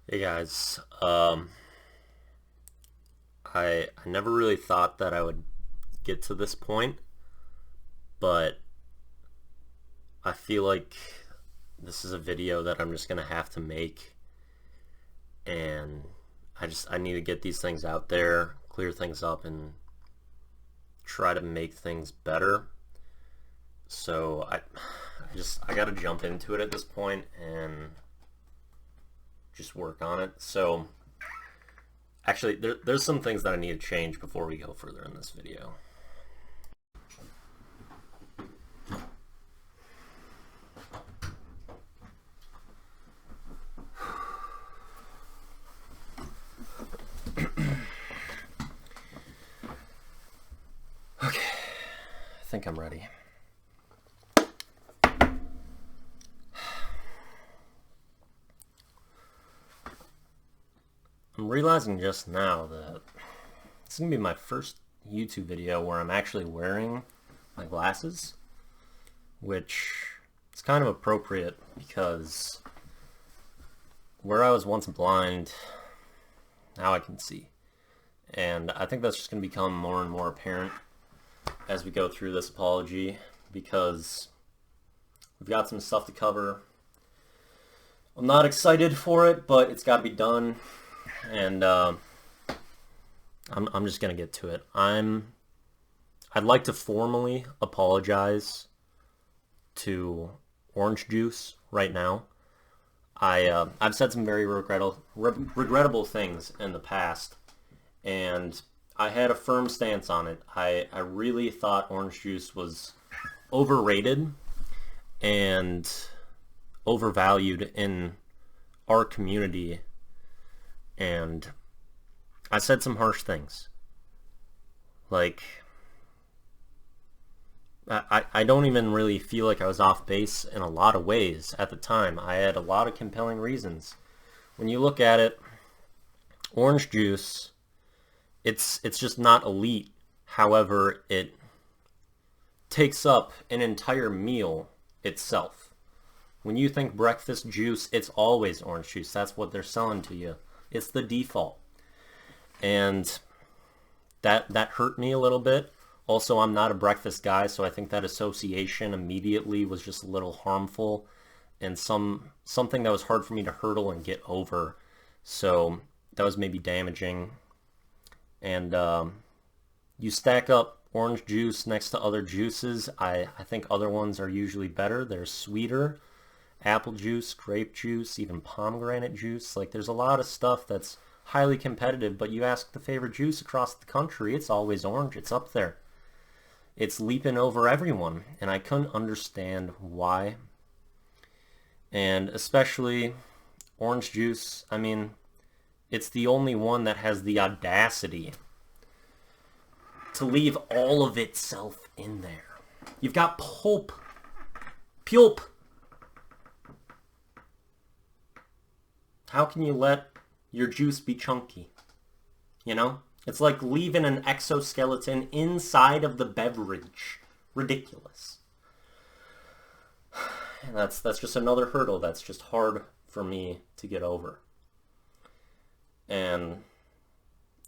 Hey guys, I never really thought that I would get to this point, but I feel like this is a video that I'm just gonna have to make, and I need to get these things out there, clear things up, and try to make things better. So I gotta jump into it at this point and just work on it. So actually, there's some things that I need to change before we go further in this video. Okay, I think I'm ready. I'm realizing just now that it's gonna be my first YouTube video where I'm actually wearing my glasses, which is kind of appropriate because where I was once blind, now I can see. And I think that's just gonna become more and more apparent as we go through this apology because we've got some stuff to cover. I'm not excited for it, but it's got to be done, and I'm just gonna get to it. I'd like to formally apologize to Orange Juice right now. I've said some very regrettable things in the past, and I had a firm stance on it. I really thought Orange Juice was overrated and overvalued in our community, and I said some harsh things. Like, I don't even really feel like I was off base in a lot of ways at the time. I had a lot of compelling reasons. When you look at it, Orange Juice, it's just not elite. However, it takes up an entire meal itself. When you think breakfast juice, it's always orange juice. That's what they're selling to you. It's the default. And that hurt me a little bit. Also, I'm not a breakfast guy, so I think that association immediately was just a little harmful and something that was hard for me to hurdle and get over. So that was maybe damaging. And you stack up orange juice next to other juices. I think other ones are usually better. They're sweeter. Apple juice, grape juice, even pomegranate juice. Like, there's a lot of stuff that's highly competitive, but you ask the favorite juice across the country, it's always orange. It's up there. It's leaping over everyone, and I couldn't understand why. And especially orange juice, I mean, it's the only one that has the audacity to leave all of itself in there. You've got pulp. How can you let your juice be chunky? You know? It's like leaving an exoskeleton inside of the beverage. Ridiculous. And that's just another hurdle that's just hard for me to get over. And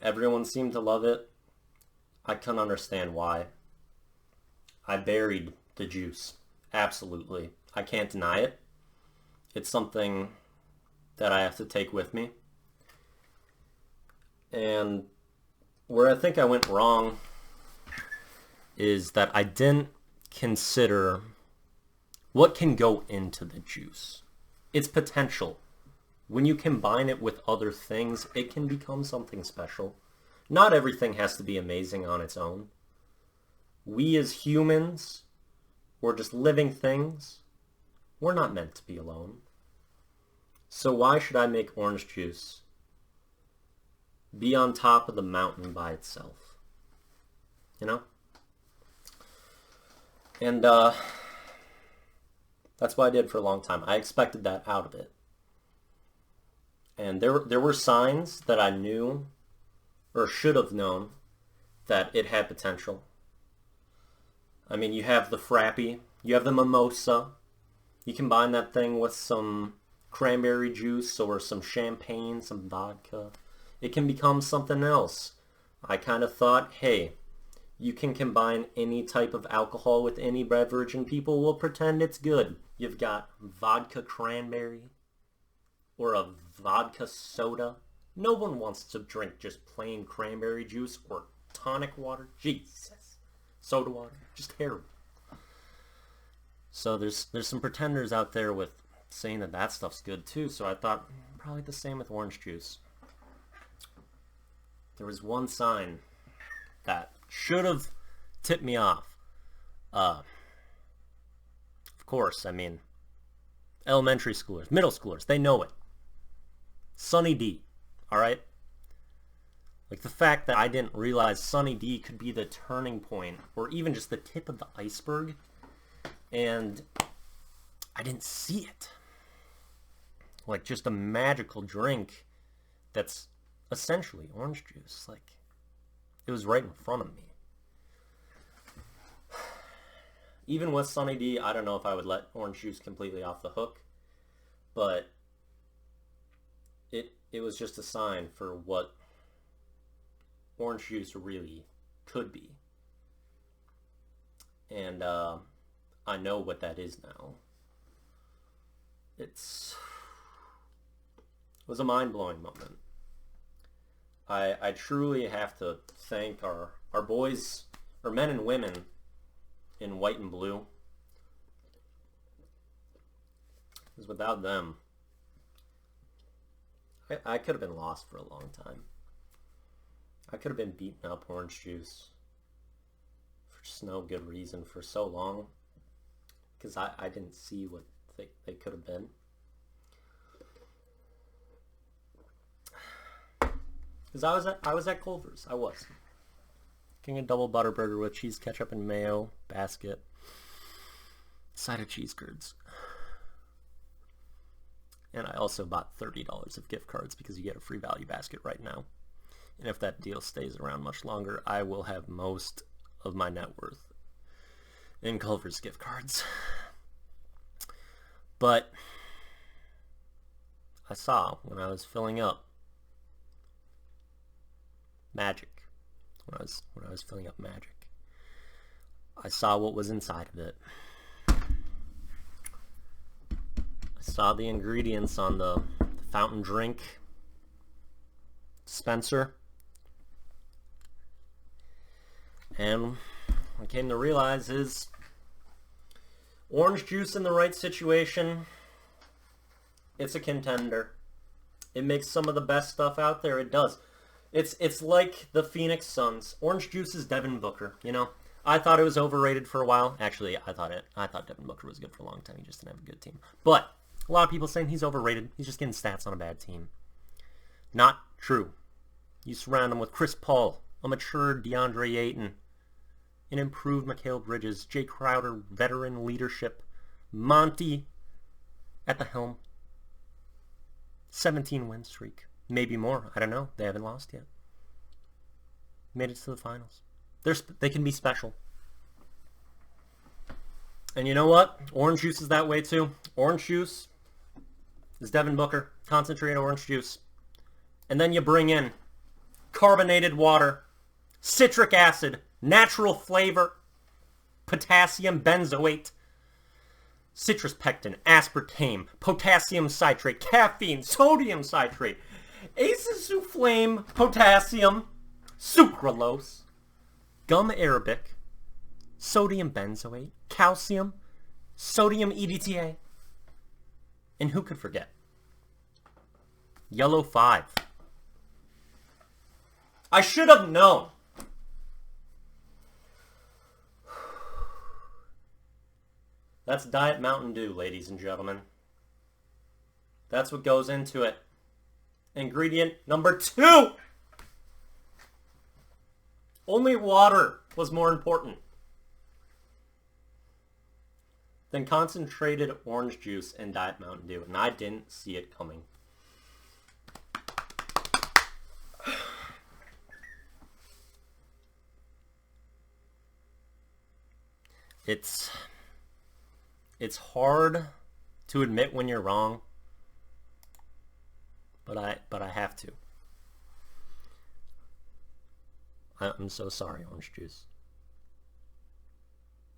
everyone seemed to love it. I couldn't understand why. I buried the juice. Absolutely. I can't deny it. It's something that I have to take with me. And where I think I went wrong is that I didn't consider what can go into the juice. Its potential. When you combine it with other things, it can become something special. Not everything has to be amazing on its own. We as humans, or just living things, we're not meant to be alone. So why should I make orange juice be on top of the mountain by itself? You know? And that's what I did for a long time. I expected that out of it. And there were signs that I knew, or should have known, that it had potential. I mean, you have the Frappy, you have the Mimosa. You combine that thing with some cranberry juice or some champagne, some vodka, it can become something else. I kind of thought, hey, you can combine any type of alcohol with any beverage and people will pretend it's good. You've got vodka cranberry or a vodka soda. No one wants to drink just plain cranberry juice or tonic water. Jesus. Soda water. Just terrible. So there's some pretenders out there with saying that that stuff's good too. So I thought probably the same with orange juice. There was one sign that should have tipped me off. Of course, I mean, elementary schoolers, middle schoolers, they know it. Sunny D, alright? Like the fact that I didn't realize Sunny D could be the turning point, or even just the tip of the iceberg, and I didn't see it. Like just a magical drink that's essentially orange juice. Like, it was right in front of me. Even with Sunny D, I don't know if I would let orange juice completely off the hook, but it was just a sign for what orange juice really could be. And I know what that is now. It was a mind-blowing moment. I truly have to thank our boys, or men and women in white and blue. Because without them, I could have been lost for a long time. I could have been beating up orange juice for just no good reason for so long. Because I didn't see what they could have been. Because I was at Culver's. I was. Getting a double butter burger with cheese, ketchup, and mayo, basket, side of cheese curds. And I also bought $30 of gift cards because you get a free value basket right now. And if that deal stays around much longer, I will have most of my net worth in Culver's gift cards. But I saw when I was filling up Magic. When I was filling up Magic, I saw what was inside of it. I saw the ingredients on the fountain drink dispenser, and what I came to realize is orange juice in the right situation, it's a contender. It makes some of the best stuff out there. It does. It's like the Phoenix Suns. Orange juice is Devin Booker, you know? I thought it was overrated for a while. Actually, I thought Devin Booker was good for a long time. He just didn't have a good team. But a lot of people saying he's overrated. He's just getting stats on a bad team. Not true. You surround him with Chris Paul, a mature DeAndre Ayton, an improved Mikal Bridges, Jay Crowder, veteran leadership, Monty at the helm, 17-win streak. Maybe more. I don't know. They haven't lost yet. Made it to the finals. They can be special. And you know what? Orange juice is that way too. Orange juice is Devin Booker. Concentrated orange juice. And then you bring in carbonated water, citric acid, natural flavor, potassium benzoate, citrus pectin, aspartame, potassium citrate, caffeine, sodium citrate, acetylflame, potassium, sucralose, gum arabic, sodium benzoate, calcium, sodium EDTA, and who could forget? Yellow 5. I should have known. That's Diet Mountain Dew, ladies and gentlemen. That's what goes into it. Ingredient number 2. Only water was more important than concentrated orange juice and Diet Mountain Dew, and I didn't see it coming. It's hard to admit when you're wrong, but I have to. I'm so sorry, Orange Juice.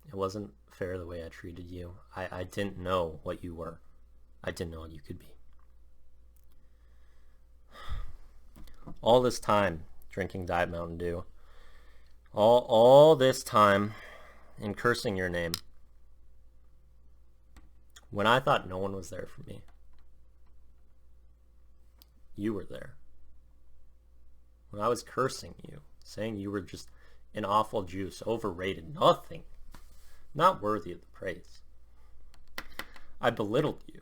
It wasn't fair the way I treated you. I didn't know what you were. I didn't know what you could be. All this time drinking Diet Mountain Dew. All this time and cursing your name. When I thought no one was there for me. You were there. When I was cursing you, saying you were just an awful juice, overrated, nothing, not worthy of the praise. I belittled you.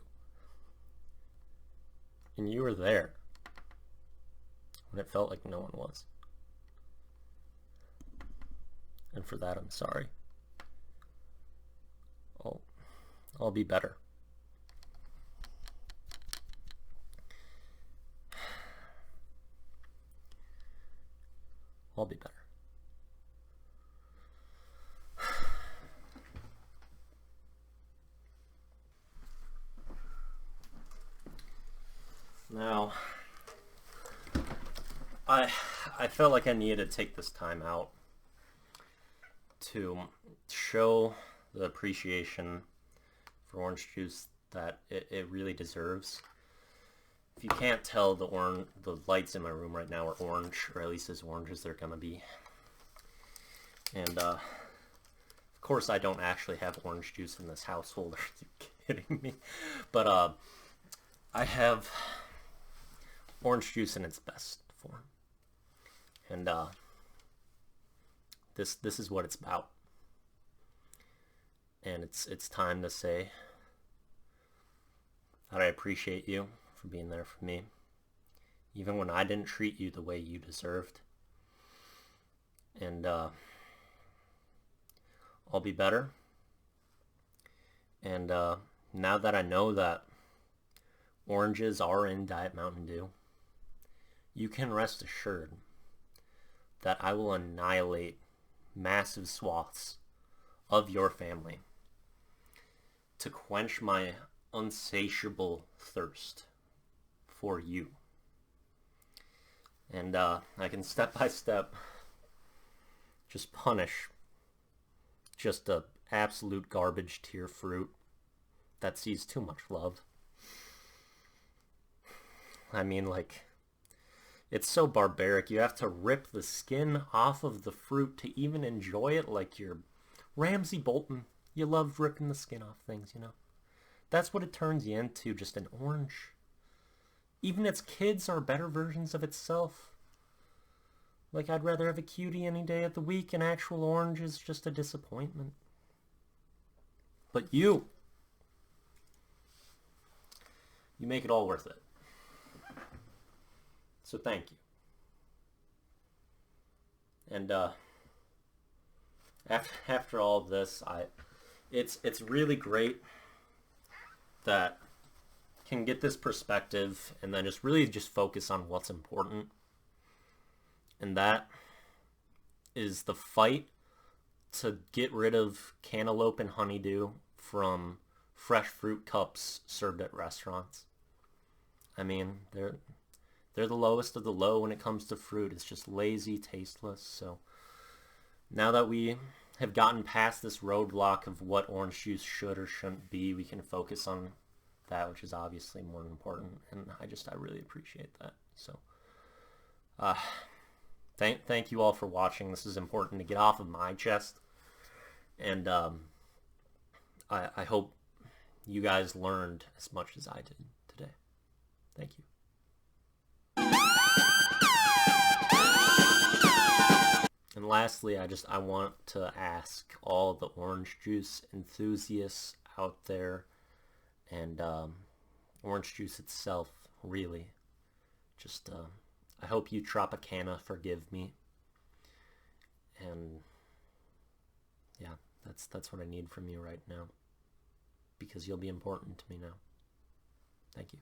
And you were there when it felt like no one was. And for that, I'm sorry. I'll be better. I'll be better. Now, I felt like I needed to take this time out to show the appreciation for orange juice that it really deserves. If you can't tell, the lights in my room right now are orange, or at least as orange as they're gonna be. And of course I don't actually have orange juice in this household. Are you kidding me? But I have orange juice in its best form. And this is what it's about. And it's time to say that I appreciate you for being there for me, even when I didn't treat you the way you deserved. And I'll be better. And now that I know that oranges are in Diet Mountain Dew, you can rest assured that I will annihilate massive swaths of your family to quench my unsatiable thirst for you. And I can step by step just punish just a absolute garbage tier fruit that sees too much love. I mean, like, it's so barbaric. You have to rip the skin off of the fruit to even enjoy it, like you're Ramsay Bolton. You love ripping the skin off things, you know. That's what it turns you into, just an orange. Even its kids are better versions of itself. Like, I'd rather have a cutie any day of the week. An actual orange is just a disappointment. But you make it all worth it. So thank you. And after all of this, it's really great that can get this perspective and then just really just focus on what's important. And that is the fight to get rid of cantaloupe and honeydew from fresh fruit cups served at restaurants. I mean, they're the lowest of the low when it comes to fruit. It's just lazy, tasteless. So now that we have gotten past this roadblock of what orange juice should or shouldn't be, we can focus on that, which is obviously more important. And I really appreciate that. So thank you all for watching. This is important to get off of my chest. And I hope you guys learned as much as I did today. Thank you. And lastly, I want to ask all the orange juice enthusiasts out there, and orange juice itself, really, just I hope you Tropicana forgive me. And yeah, that's what I need from you right now, because you'll be important to me now. Thank you.